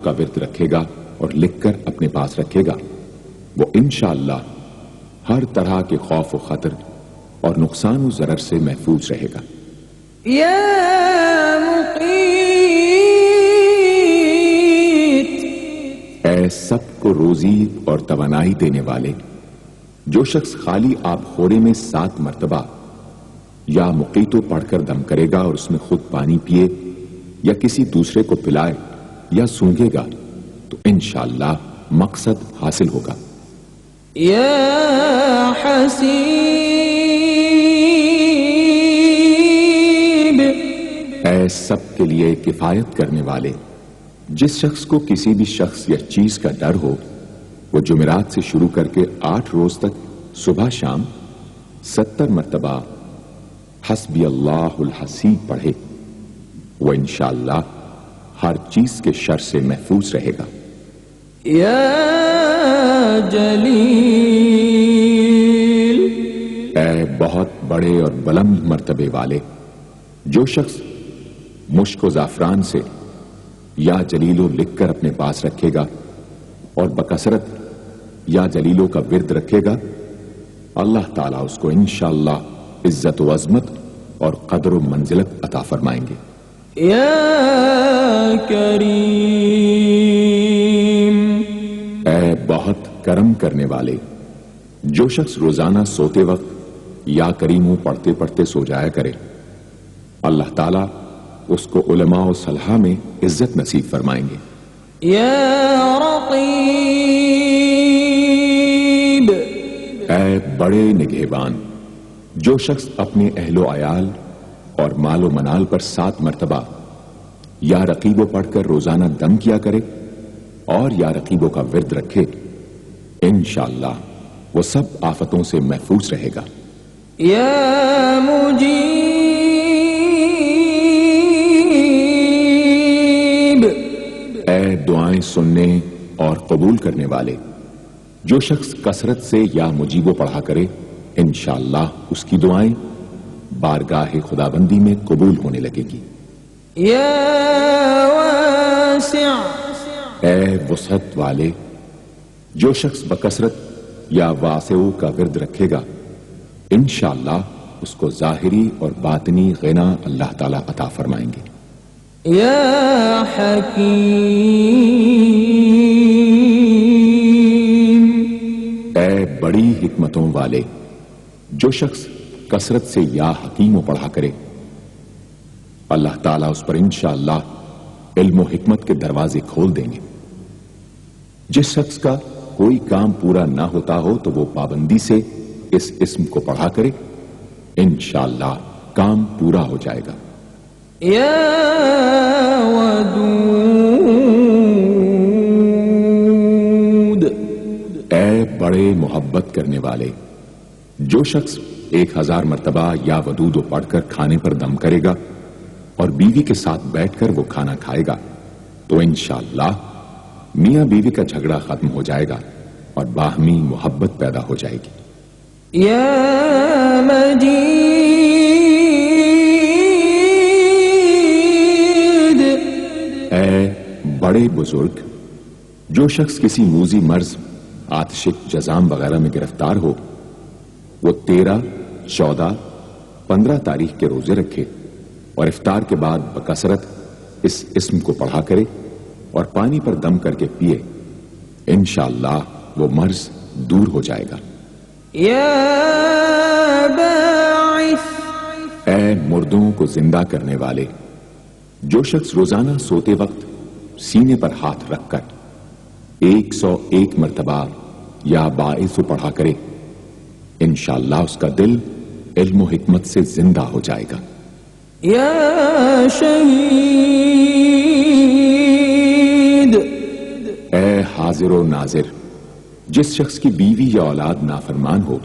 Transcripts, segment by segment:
کا ورد رکھے گا اور لکھ کر اپنے پاس رکھے گا، وہ انشاءاللہ ہر طرح کے خوف و خطر اور نقصان و ضرر سے محفوظ رہے گا۔ یا مقیت، اے سب کو روزی اور توانائی دینے والے، جو شخص خالی آب خورے میں 7 مرتبہ یا مقیتو پڑھ کر دم کرے گا اور اس میں خود پانی پیے یا کسی دوسرے کو پلائے یا سونگے گا تو انشاءاللہ مقصد حاصل ہوگا۔ یا حسیب، اے سب کے لیے کفایت کرنے والے، جس شخص کو کسی بھی شخص یا چیز کا ڈر ہو وہ جمعرات سے شروع کر کے 8 روز تک صبح شام 70 مرتبہ حسبی اللہ الحسیب پڑھے، وہ انشاءاللہ ہر چیز کے شر سے محفوظ رہے گا۔ یا جلیل، اے بہت بڑے اور بلند مرتبے والے، جو شخص مشک و زعفران سے یا جلیلو لکھ کر اپنے پاس رکھے گا اور بکثرت یا جلیلوں کا ورد رکھے گا، اللہ تعالیٰ اس کو انشاءاللہ عزت و عظمت اور قدر و منزلت عطا فرمائیں گے۔ یا کریم، اے بہت کرم کرنے والے، جو شخص روزانہ سوتے وقت یا کریموں پڑھتے پڑھتے سو جایا کرے، اللہ تعالیٰ اس کو علماء و صلحاء میں عزت نصیب فرمائیں گے۔ یا رقیب، اے بڑے نگہبان، جو شخص اپنے اہل و عیال اور مال و منال پر 7 مرتبہ یا رقیبوں پڑھ کر روزانہ دم کیا کرے اور یا رقیبوں کا ورد رکھے، انشاءاللہ وہ سب آفتوں سے محفوظ رہے گا۔ یا مجیب، اے دعائیں سننے اور قبول کرنے والے، جو شخص کثرت سے یا مجیبو پڑھا کرے، انشاءاللہ اس کی دعائیں بارگاہ خداوندی میں قبول ہونے لگے گی۔ یا واسع، اے وسعت والے، جو شخص بکثرت یا واسعو کا ورد رکھے گا، انشاءاللہ اس کو ظاہری اور باطنی غنا اللہ تعالیٰ عطا فرمائیں گے۔ یا حکیم، اے بڑی حکمتوں والے، جو شخص کثرت سے یا حکیم پڑھا کرے، اللہ تعالیٰ اس پر انشاءاللہ علم و حکمت کے دروازے کھول دیں گے۔ جس شخص کا کوئی کام پورا نہ ہوتا ہو تو وہ پابندی سے اس اسم کو پڑھا کرے، انشاءاللہ کام پورا ہو جائے گا۔ یا ودود، اے بڑے محبت کرنے والے، جو شخص 1000 مرتبہ یا ودود پڑھ کر کھانے پر دم کرے گا اور بیوی کے ساتھ بیٹھ کر وہ کھانا کھائے گا تو انشاءاللہ میاں بیوی کا جھگڑا ختم ہو جائے گا اور باہمی محبت پیدا ہو جائے گی۔ یا مجید، اے بڑے بزرگ، جو شخص کسی موذی مرض، آتش جزام وغیرہ میں گرفتار ہو، وہ 13، 14، 15 تاریخ کے روزے رکھے اور افطار کے بعد بکثرت اس اسم کو پڑھا کرے اور پانی پر دم کر کے پیے، انشاءاللہ وہ مرض دور ہو جائے گا۔ یا باعث، اے مردوں کو زندہ کرنے والے، جو شخص روزانہ سوتے وقت سینے پر ہاتھ رکھ کر 101 مرتبہ یا باعث پڑھا کرے، انشاءاللہ اس کا دل علم و حکمت سے زندہ ہو جائے گا۔ یا شہید، اے حاضر و ناظر، جس شخص کی بیوی یا اولاد نافرمان ہو،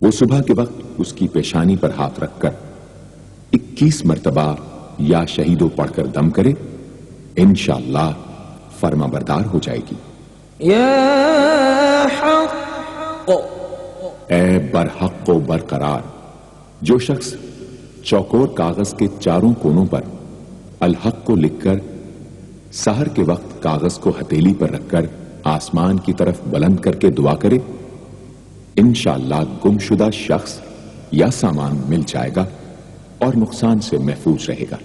وہ صبح کے وقت اس کی پیشانی پر ہاتھ رکھ کر 21 مرتبہ یا شہیدو پڑھ کر دم کرے، انشاءاللہ فرما بردار ہو جائے گی۔ یا حق، اے برحق و برقرار، جو شخص چوکور کاغذ کے چاروں کونوں پر الحق کو لکھ کر سحر کے وقت کاغذ کو ہتھیلی پر رکھ کر آسمان کی طرف بلند کر کے دعا کرے، انشاءاللہ گمشدہ شخص یا سامان مل جائے گا اور نقصان سے محفوظ رہے گا۔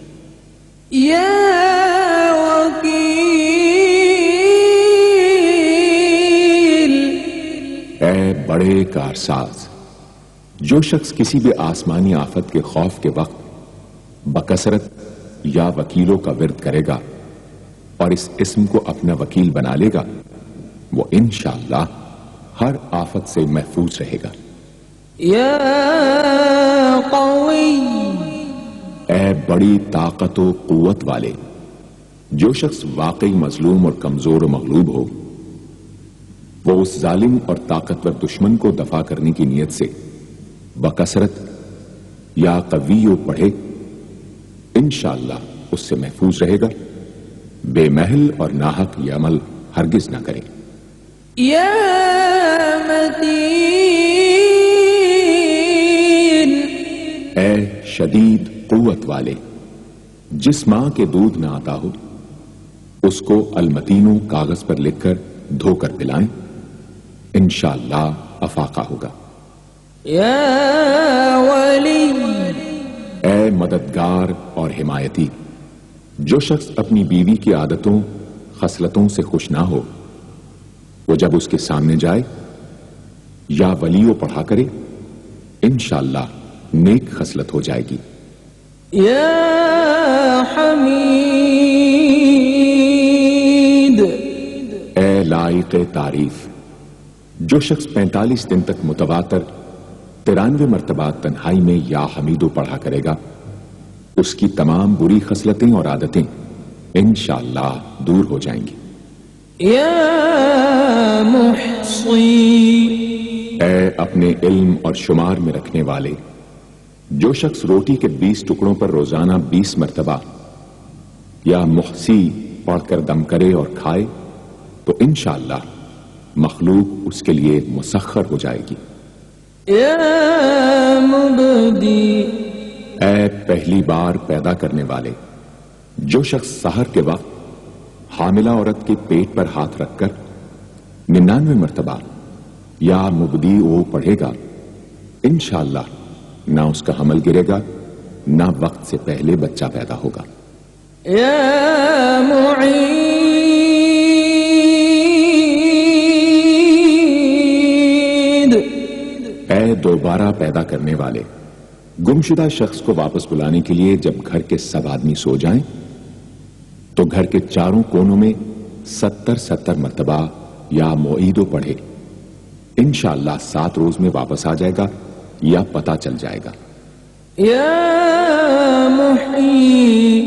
یا وکیل، اے بڑے کارساز، جو شخص کسی بھی آسمانی آفت کے خوف کے وقت بکثرت یا وکیلوں کا ورد کرے گا اور اس اسم کو اپنا وکیل بنا لے گا، وہ انشاءاللہ ہر آفت سے محفوظ رہے گا۔ یا قوی، اے بڑی طاقت و قوت والے، جو شخص واقعی مظلوم اور کمزور و مغلوب ہو، وہ اس ظالم اور طاقتور دشمن کو دفاع کرنے کی نیت سے بکثرت یا قویو پڑھے، انشاءاللہ اس سے محفوظ رہے گا، بے محل اور ناحق یہ عمل ہرگز نہ کرے۔ یا متین، اے شدید قوت والے، جس ماں کے دودھ نہ آتا ہو اس کو المتینو کاغذ پر لکھ کر دھو کر پلائیں، انشاءاللہ افاقہ ہوگا۔ یا ولی، اے مددگار اور حمایتی، جو شخص اپنی بیوی کی عادتوں خصلتوں سے خوش نہ ہو، وہ جب اس کے سامنے جائے یا ولیو پڑھا کرے، انشاءاللہ نیک خصلت ہو جائے گی۔ یا حمید، اے لائق تعریف، جو شخص 45 دن تک متواتر 93 مرتبہ تنہائی میں یا حمیدو پڑھا کرے گا، اس کی تمام بری خصلتیں اور عادتیں انشاءاللہ دور ہو جائیں گی۔ یا محصی، اے اپنے علم اور شمار میں رکھنے والے، جو شخص روٹی کے 20 ٹکڑوں پر روزانہ 20 مرتبہ یا محسی پڑھ کر دم کرے اور کھائے، تو انشاءاللہ مخلوق اس کے لیے مسخر ہو جائے گی۔ یا مبدی، اے پہلی بار پیدا کرنے والے، جو شخص سحر کے وقت حاملہ عورت کے پیٹ پر ہاتھ رکھ کر 99 مرتبہ یا مبدی او پڑھے گا، انشاءاللہ نہ اس کا حمل گرے گا، نہ وقت سے پہلے بچہ پیدا ہوگا۔ یا معید، اے دوبارہ پیدا کرنے والے، گمشدہ شخص کو واپس بلانے کے لیے جب گھر کے سب آدمی سو جائیں تو گھر کے چاروں کونوں میں 70 مرتبہ یا معیدو پڑھے، انشاءاللہ 7 روز میں واپس آ جائے گا یا پتہ چل جائے گا۔ یا محیی،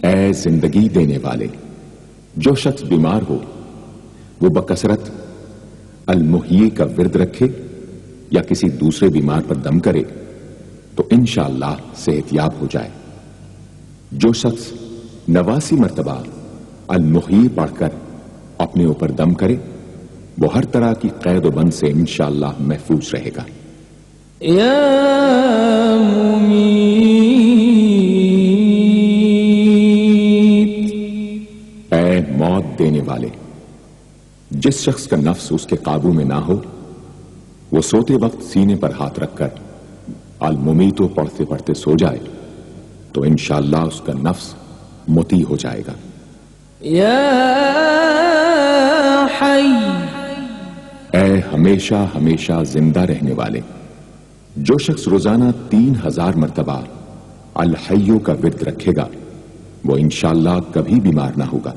اے زندگی دینے والے، جو شخص بیمار ہو وہ بکثرت المحیی کا ورد رکھے یا کسی دوسرے بیمار پر دم کرے تو انشاءاللہ صحت یاب ہو جائے۔ جو شخص 89 مرتبہ المحیی پڑھ کر اپنے اوپر دم کرے، وہ ہر طرح کی قید و بند سے انشاءاللہ محفوظ رہے گا۔ یا ممیت، اے موت دینے والے، جس شخص کا نفس اس کے قابو میں نہ ہو، وہ سوتے وقت سینے پر ہاتھ رکھ کر الممیتو پڑھتے پڑھتے سو جائے تو انشاءاللہ اس کا نفس مطیع ہو جائے گا۔ یا حی، اے ہمیشہ ہمیشہ زندہ رہنے والے، جو شخص روزانہ 3000 مرتبہ الحیو کا ورد رکھے گا، وہ انشاءاللہ کبھی بیمار نہ ہوگا۔